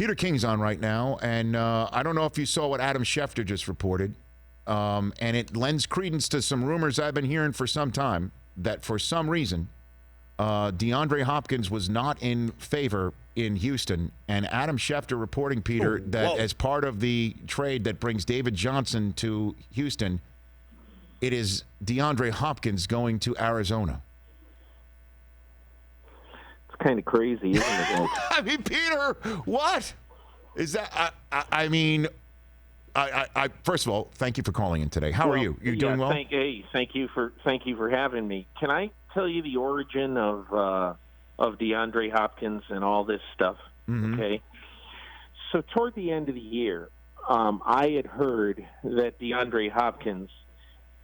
Peter King's on right now, and I don't know if you saw what Adam Schefter just reported, and it lends credence to some rumors I've been hearing for some time that for some reason DeAndre Hopkins was not in favor in Houston, and Adam Schefter reporting, Peter, that as part of the trade that brings David Johnson to Houston, it is DeAndre Hopkins going to Arizona. It's kind of crazy, isn't it? I mean, Peter, what is that? I mean, first of all, thank you for calling in today. How are you? You doing well? Thank you for having me. Can I tell you the origin of DeAndre Hopkins and all this stuff? Mm-hmm. Okay. So toward the end of the year, I had heard that DeAndre Hopkins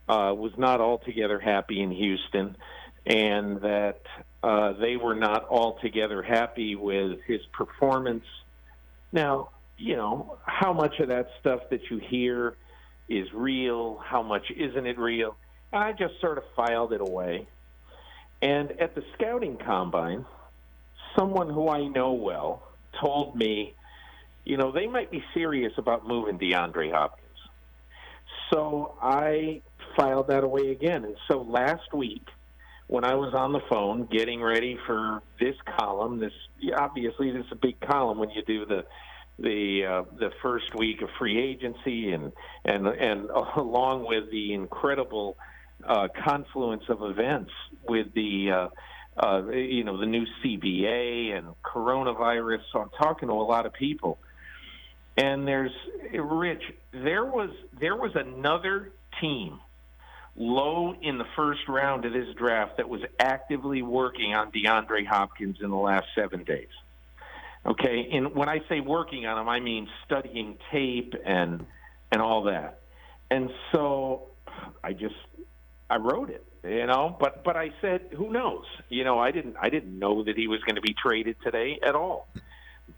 was not altogether happy in Houston, and that they were not altogether happy with his performance. Now, you know, how much of that stuff that you hear is real, how much isn't it real? And I just sort of filed it away. And at the scouting combine, someone who I know well told me, you know, they might be serious about moving DeAndre Hopkins. So I filed that away again. And so last week, when I was on the phone getting ready for this column, obviously this is a big column when you do the first week of free agency and along with the incredible confluence of events with the the new CBA and coronavirus. So I'm talking to a lot of people, and there was another team low in the first round of this draft that was actively working on DeAndre Hopkins in the last 7 days. Okay, and when I say working on him, I mean studying tape and all that. And so I wrote it, you know, but I said, who knows? You know, I didn't know that he was going to be traded today at all.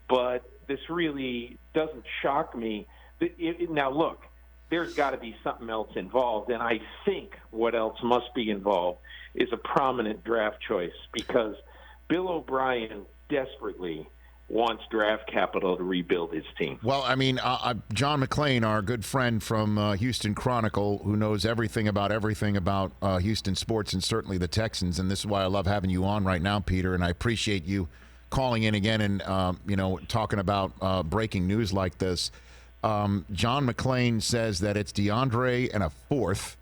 But this really doesn't shock me. Now, look, there's got to be something else involved, and I think what else must be involved is a prominent draft choice, because Bill O'Brien desperately wants draft capital to rebuild his team. Well, I mean, John McClain, our good friend from Houston Chronicle, who knows everything about Houston sports and certainly the Texans, and this is why I love having you on right now, Peter, and I appreciate you calling in again and, talking about breaking news like this. John McClain says that it's DeAndre and a fourth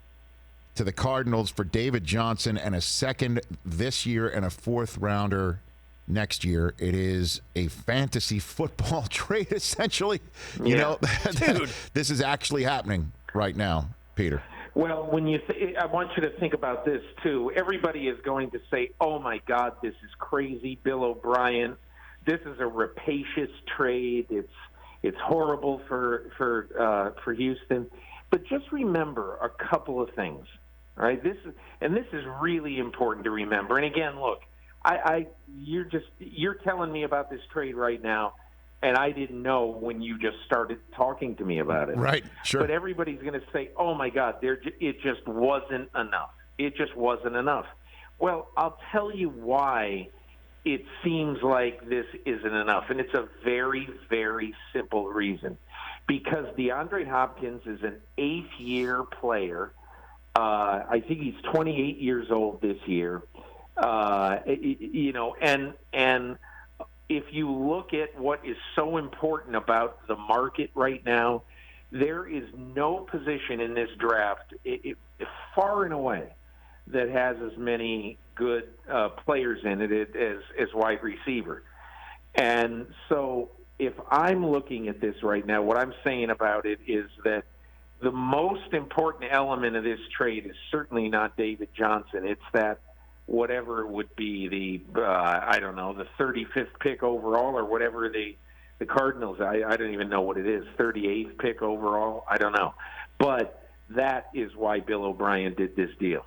to the Cardinals for David Johnson and a second this year and a fourth rounder next year. It is a fantasy football trade, essentially. You know, dude, this is actually happening right now, Peter. Well, I want you to think about this too. Everybody is going to say, "Oh my God, this is crazy, Bill O'Brien. This is a rapacious trade. It's horrible for Houston." But just remember a couple of things, all right? This is really important to remember. And again, look, you're telling me about this trade right now, and I didn't know when you just started talking to me about it. Right, sure. But everybody's going to say, "Oh my God, it just wasn't enough. It just wasn't enough." Well, I'll tell you why it seems like this isn't enough, and it's a very, very simple reason. Because DeAndre Hopkins is an eighth-year player. I think he's 28 years old this year. And if you look at what is so important about the market right now, there is no position in this draft, far and away, that has as many good players in it as wide receiver. And so if I'm looking at this right now, what I'm saying about it is that the most important element of this trade is certainly not David Johnson. It's that whatever it would be, the 35th pick overall or whatever the Cardinals, I don't even know what it is, 38th pick overall, I don't know. But that is why Bill O'Brien did this deal.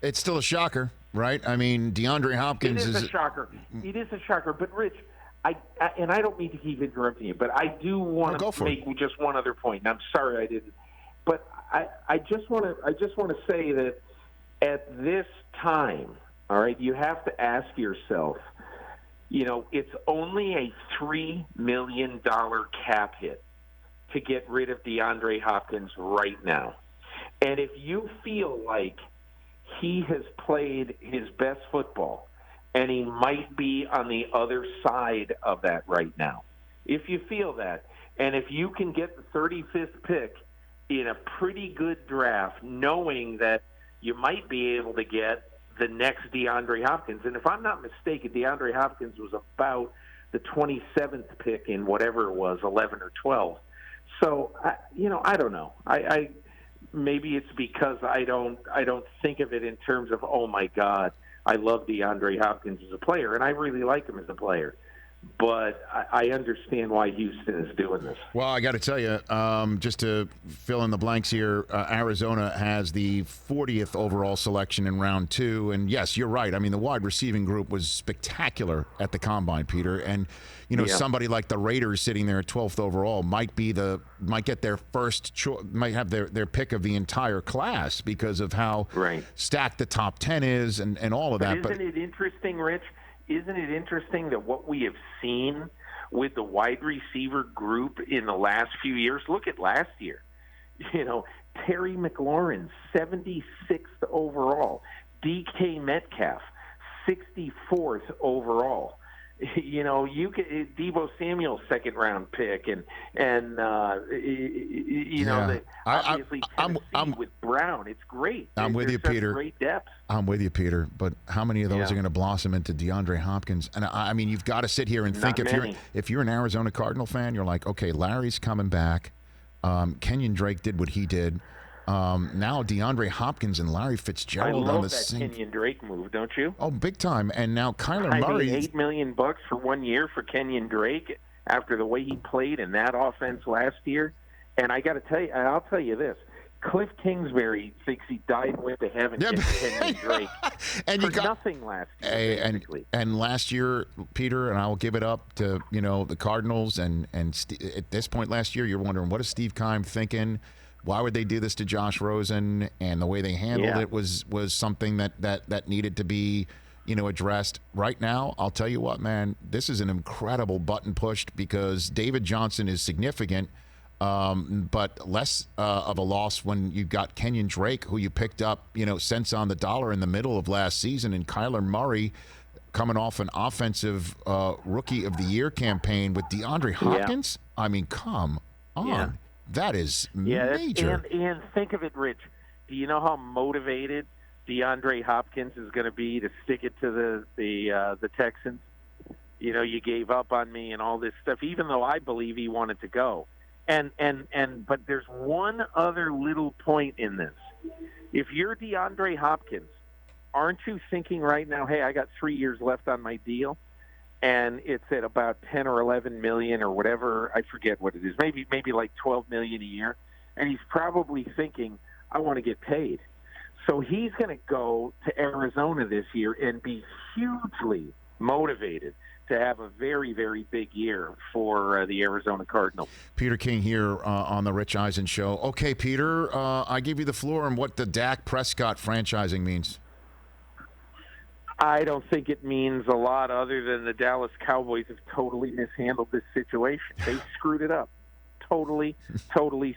It's still a shocker, right? I mean, DeAndre Hopkins is a shocker. It is a shocker. But, Rich, I don't mean to keep interrupting you, but I do want to make just one other point. And I'm sorry I didn't. But I just want to say that at this time, all right, you have to ask yourself, It's only a $3 million cap hit to get rid of DeAndre Hopkins right now. And if you feel like he has played his best football and he might be on the other side of that right now, if you feel that, and if you can get the 35th pick in a pretty good draft, knowing that you might be able to get the next DeAndre Hopkins. And if I'm not mistaken, DeAndre Hopkins was about the 27th pick in whatever it was, 11 or 12. So, I don't know. I maybe it's because I don't think of it in terms of, oh my God, I love DeAndre Hopkins as a player, and I really like him as a player. But I understand why Houston is doing this. Well, I got to tell you, just to fill in the blanks here, Arizona has the 40th overall selection in round 2. And yes, you're right. I mean, the wide receiving group was spectacular at the Combine, Peter. And, somebody like the Raiders sitting there at 12th overall might get their first might have their pick of the entire class because of how stacked the top 10 is and all of that. Isn't it interesting, Rich? Isn't it interesting that what we have seen with the wide receiver group in the last few years? Look at last year. Terry McLaurin, 76th overall. DK Metcalf, 64th overall. You get Deebo Samuel, second round pick, and obviously Tennessee with Brown. It's great. I'm with you, Peter. Great depth. I'm with you, Peter. But how many of those are going to blossom into DeAndre Hopkins? And I mean, you've got to sit here and think if you're an Arizona Cardinal fan, you're like, okay, Larry's coming back. Kenyon Drake did what he did. Now DeAndre Hopkins and Larry Fitzgerald on the same. I love that Kenyon Drake move, don't you? Oh, big time! And now Kyler Murray. $8 million for 1 year for Kenyon Drake after the way he played in that offense last year. And I got to tell you, and I'll tell you this: Cliff Kingsbury thinks he died and went to heaven getting Kenyon Drake and for nothing last year. And last year, Peter, and I will give it up to the Cardinals. And at this point last year, you're wondering what is Steve Keim thinking. Why would they do this to Josh Rosen? And the way they handled it was something that needed to be, addressed. Right now, I'll tell you what, man, this is an incredible button pushed because David Johnson is significant, but less of a loss when you got Kenyon Drake, who you picked up, cents on the dollar in the middle of last season, and Kyler Murray coming off an offensive rookie of the year campaign with DeAndre Hopkins. I mean, come on. Yeah. That is major. And think of it, Rich. Do you know how motivated DeAndre Hopkins is going to be to stick it to the Texans? You gave up on me and all this stuff, even though I believe he wanted to go. But there's one other little point in this. If you're DeAndre Hopkins, aren't you thinking right now, hey, I got 3 years left on my deal? And it's at about 10 or 11 million or whatever. I forget what it is. Maybe like 12 million a year. And he's probably thinking, I want to get paid. So he's going to go to Arizona this year and be hugely motivated to have a very, very big year for the Arizona Cardinals. Peter King here on the Rich Eisen Show. Okay, Peter, I give you the floor on what the Dak Prescott franchising means. I don't think it means a lot other than the Dallas Cowboys have totally mishandled this situation. They screwed it up. Totally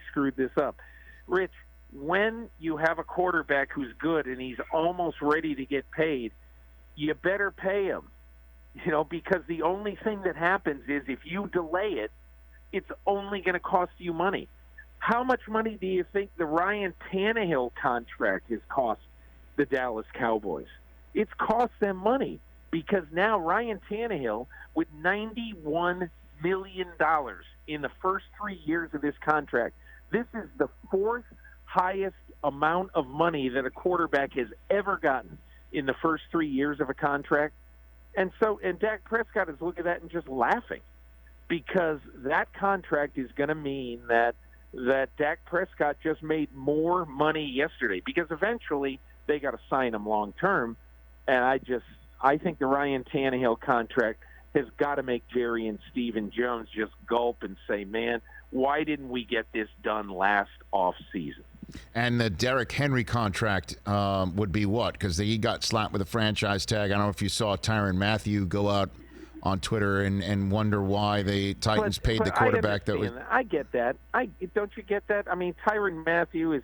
screwed this up. Rich, when you have a quarterback who's good and he's almost ready to get paid, you better pay him. Because the only thing that happens is if you delay it, it's only going to cost you money. How much money do you think the Ryan Tannehill contract has cost the Dallas Cowboys? It's cost them money because now Ryan Tannehill, with $91 million in the first 3 years of this contract, this is the fourth highest amount of money that a quarterback has ever gotten in the first 3 years of a contract. And Dak Prescott is looking at that and just laughing because that contract is going to mean that Dak Prescott just made more money yesterday because eventually they got to sign him long term. And I think the Ryan Tannehill contract has got to make Jerry and Stephen Jones just gulp and say, man, why didn't we get this done last offseason? And the Derrick Henry contract would be what? Because he got slapped with a franchise tag. I don't know if you saw Tyrann Mathieu go out on Twitter and wonder why the Titans paid the quarterback that was. I get that. Don't you get that? I mean, Tyrann Mathieu is,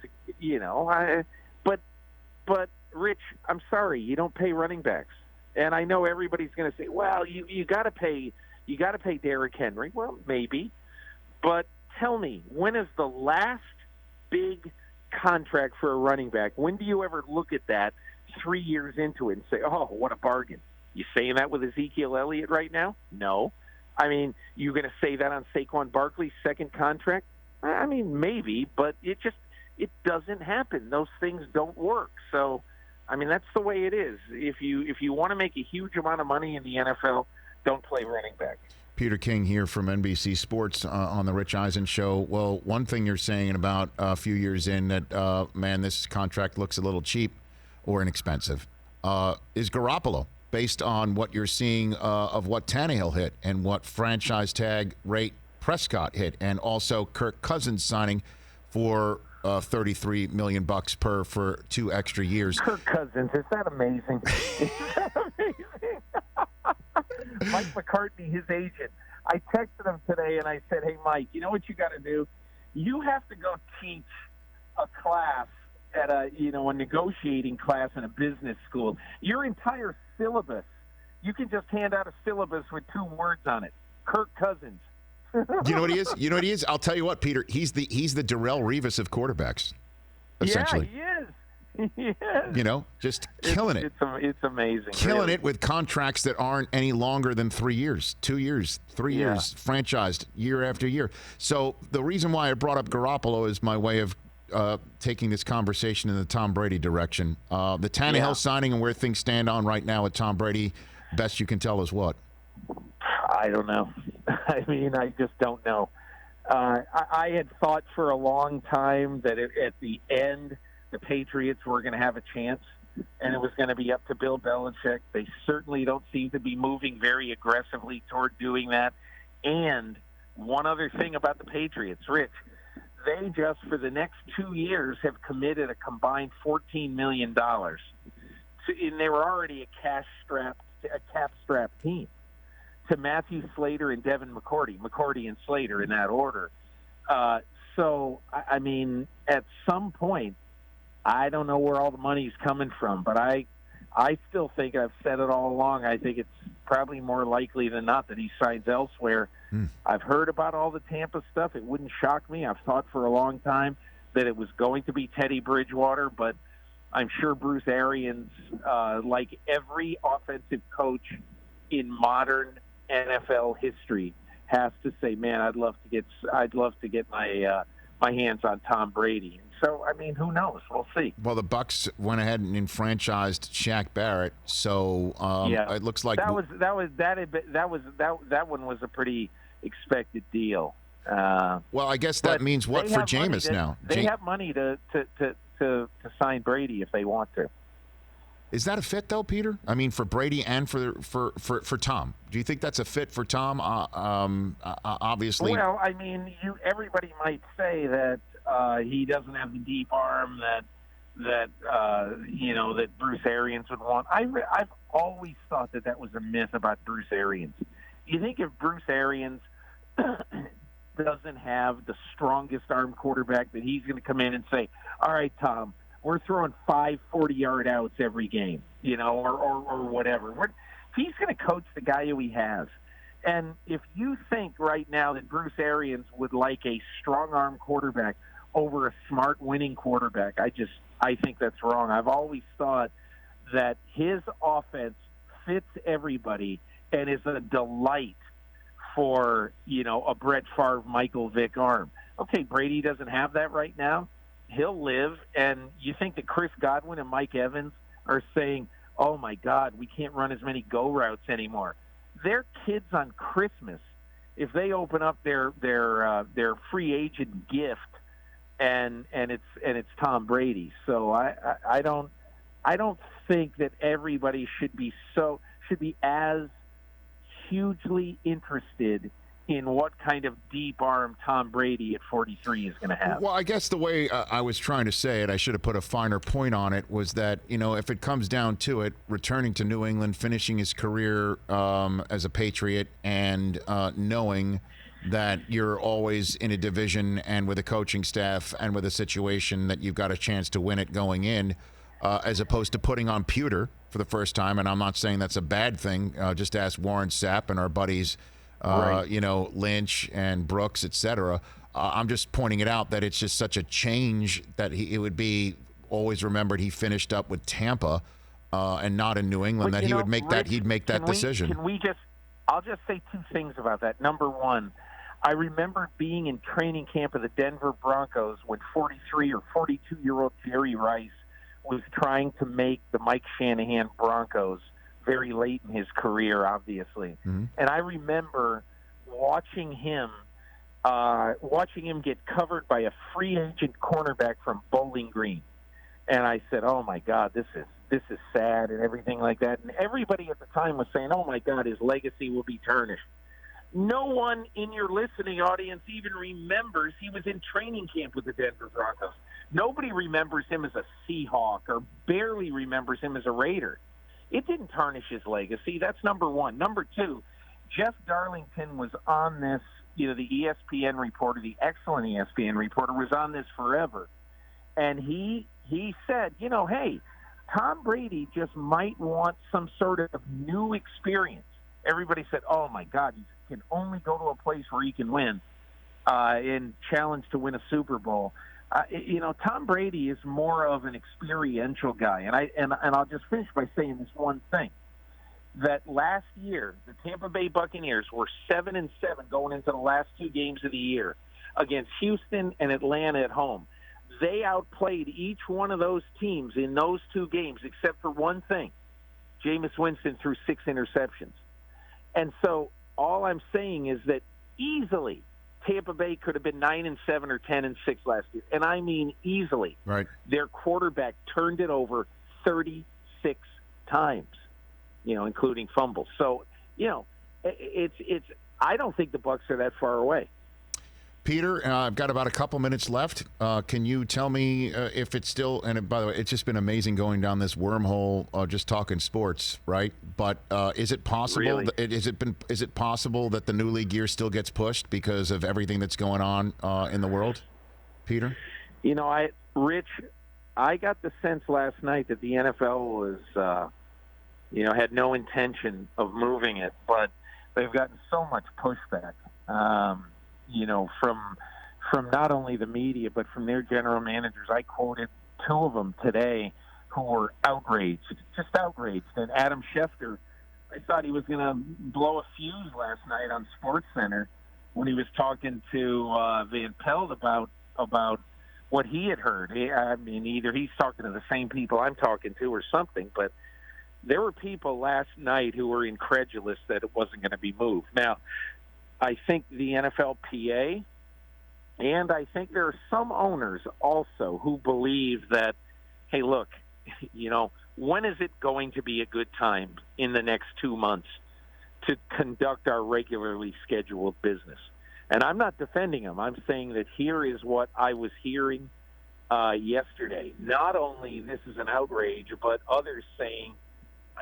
but Rich, I'm sorry, you don't pay running backs. And I know everybody's going to say, well, you got to pay Derrick Henry. Well, maybe, but tell me, when is the last big contract for a running back? When do you ever look at that 3 years into it and say, oh, what a bargain? You saying that with Ezekiel Elliott right now? No. I mean, you going to say that on Saquon Barkley's second contract? I mean, maybe, but it doesn't happen. Those things don't work. So, I mean, that's the way it is. If you want to make a huge amount of money in the NFL, don't play running back. Peter King here from NBC Sports on the Rich Eisen Show. Well, one thing you're saying about a few years in that, man, this contract looks a little cheap or inexpensive, is Garoppolo, based on what you're seeing of what Tannehill hit and what franchise tag rate Prescott hit, and also Kirk Cousins signing for $33 million per for 2 extra years. Kirk Cousins, is that amazing? Is that amazing? Mike McCartney, his agent, I texted him today and I said, hey, Mike, you know what you got to do? You have to go teach a class at a negotiating class in a business school. Your entire syllabus, you can just hand out a syllabus with 2 words on it. Kirk Cousins. You know what he is? You know what he is? I'll tell you what, Peter. He's the Darrelle Revis of quarterbacks, essentially. Yeah, he is. He is. You know, just killing it. It's amazing. Killing really. it with contracts that aren't any longer than 3 years, 2 years, 3 years, franchised year after year. So the reason why I brought up Garoppolo is my way of taking this conversation in the Tom Brady direction. The Tannehill signing and where things stand on right now with Tom Brady, best you can tell is what? I don't know. I mean, I just don't know. I had thought for a long time that at the end, the Patriots were going to have a chance, and it was going to be up to Bill Belichick. They certainly don't seem to be moving very aggressively toward doing that. And one other thing about the Patriots, Rich, they just, for the next 2 years, have committed a combined $14 million. And they were already a cap-strapped team, to Matthew Slater and Devin McCourty and Slater in that order. So, I mean, at some point, I don't know where all the money's coming from, but I still think, I've said it all along, I think it's probably more likely than not that he signs elsewhere. I've heard about all the Tampa stuff. It wouldn't shock me. I've thought for a long time that it was going to be Teddy Bridgewater, but I'm sure Bruce Arians, like every offensive coach in modern NFL history, has to say, man, I'd love to get my hands on Tom Brady. So, I mean, who knows? We'll see. Well, the Bucs went ahead and enfranchised Shaq Barrett, so it looks like that one was a pretty expected deal. Well, I guess that means what for Jameis now? They have money to sign Brady if they want to. Is that a fit though, Peter? I mean, for Brady and for Tom. Do you think that's a fit for Tom? Obviously. Well, I mean, everybody might say that he doesn't have the deep arm that Bruce Arians would want. I've always thought that was a myth about Bruce Arians. You think if Bruce Arians doesn't have the strongest arm quarterback, that he's going to come in and say, all right, Tom, we're throwing 5 40-yard outs every game, or whatever. He's going to coach the guy who he has. And if you think right now that Bruce Arians would like a strong-arm quarterback over a smart, winning quarterback, I think that's wrong. I've always thought that his offense fits everybody and is a delight for, a Brett Favre, Michael Vick arm. Okay, Brady doesn't have that right now. He'll live, and you think that Chris Godwin and Mike Evans are saying, oh, my God, we can't run as many go routes anymore. Their kids on Christmas, if they open up their free agent gift, and it's Tom Brady. So I don't think that everybody should be as hugely interested in what kind of deep arm Tom Brady at 43 is going to have. Well, I guess the way I was trying to say it, I should have put a finer point on it, was that, if it comes down to it, returning to New England, finishing his career as a Patriot, and knowing that you're always in a division and with a coaching staff and with a situation that you've got a chance to win it going in, as opposed to putting on pewter for the first time. And I'm not saying that's a bad thing. Just ask Warren Sapp and our buddies, Right. Lynch and Brooks, etc. I'm just pointing it out that it's just such a change that it would be always remembered he finished up with Tampa and not in New England, But, that he would make Rich, he'd make that decision. I'll just say two things about that. Number one, I remember being in training camp of the Denver Broncos when 43 or 42-year-old Jerry Rice was trying to make the Mike Shanahan Broncos very late in his career, obviously. Mm-hmm. And I remember watching him get covered by a free agent cornerback from Bowling Green. And I said, "Oh my God, this is sad," and everything like that. And everybody at the time was saying, "Oh my God, his legacy will be tarnished." No one in your listening audience even remembers he was in training camp with the Denver Broncos. Nobody remembers him as a Seahawk or barely remembers him as a Raider. It didn't tarnish his legacy. That's number one. Number two, Jeff Darlington was on this, the ESPN reporter, the excellent ESPN reporter, was on this forever. And he said, hey, Tom Brady just might want some sort of new experience. Everybody said, "Oh, my God, he can only go to a place where he can win and challenge to win a Super Bowl." Tom Brady is more of an experiential guy. And I'll just finish by saying this one thing, that last year, the Tampa Bay Buccaneers were 7-7 going into the last two games of the year against Houston and Atlanta at home. They outplayed each one of those teams in those two games, except for one thing. Jameis Winston threw 6 interceptions. And so all I'm saying is that easily Tampa Bay could have been 9-7 or 10-6 last year. And I mean easily. Right. Their quarterback turned it over 36 times, including fumbles. So, it's I don't think the Bucs are that far away. Peter, I've got about a couple minutes left. Can you tell me if it's still, and by the way, it's just been amazing going down this wormhole, just talking sports, right? But is it possible? Really? Is it possible that the new league year still gets pushed because of everything that's going on in the world, Peter? Rich, I got the sense last night that the NFL was, had no intention of moving it, but they've gotten so much pushback. From not only the media, but from their general managers. I quoted 2 of them today who were outraged, just outraged. And Adam Schefter, I thought he was going to blow a fuse last night on SportsCenter when he was talking to Van Pelt about what he had heard. Either he's talking to the same people I'm talking to or something, but there were people last night who were incredulous that it wasn't going to be moved. Now, I think the NFLPA, and I think there are some owners also who believe that, hey, look, when is it going to be a good time in the next 2 months to conduct our regularly scheduled business? And I'm not defending them. I'm saying that here is what I was hearing yesterday. Not only this is an outrage, but others saying,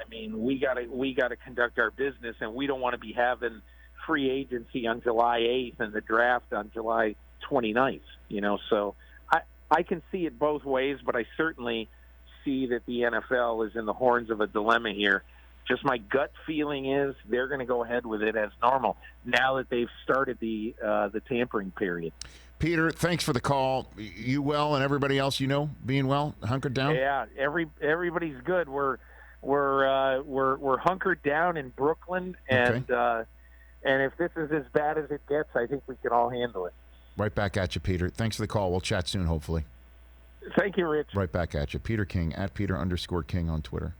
we got to conduct our business, and we don't want to be having free agency on July 8th and the draft on July 29th, So I can see it both ways, but I certainly see that the NFL is in the horns of a dilemma here. Just my gut feeling is they're going to go ahead with it as normal now that they've started the tampering period. Peter, thanks for the call. You well, and everybody else being well, hunkered down? Yeah, everybody's good. We're hunkered down in Brooklyn, and okay. And if this is as bad as it gets, I think we can all handle it. Right back at you, Peter. Thanks for the call. We'll chat soon, hopefully. Thank you, Rich. Right back at you. Peter King, at Peter_King on Twitter.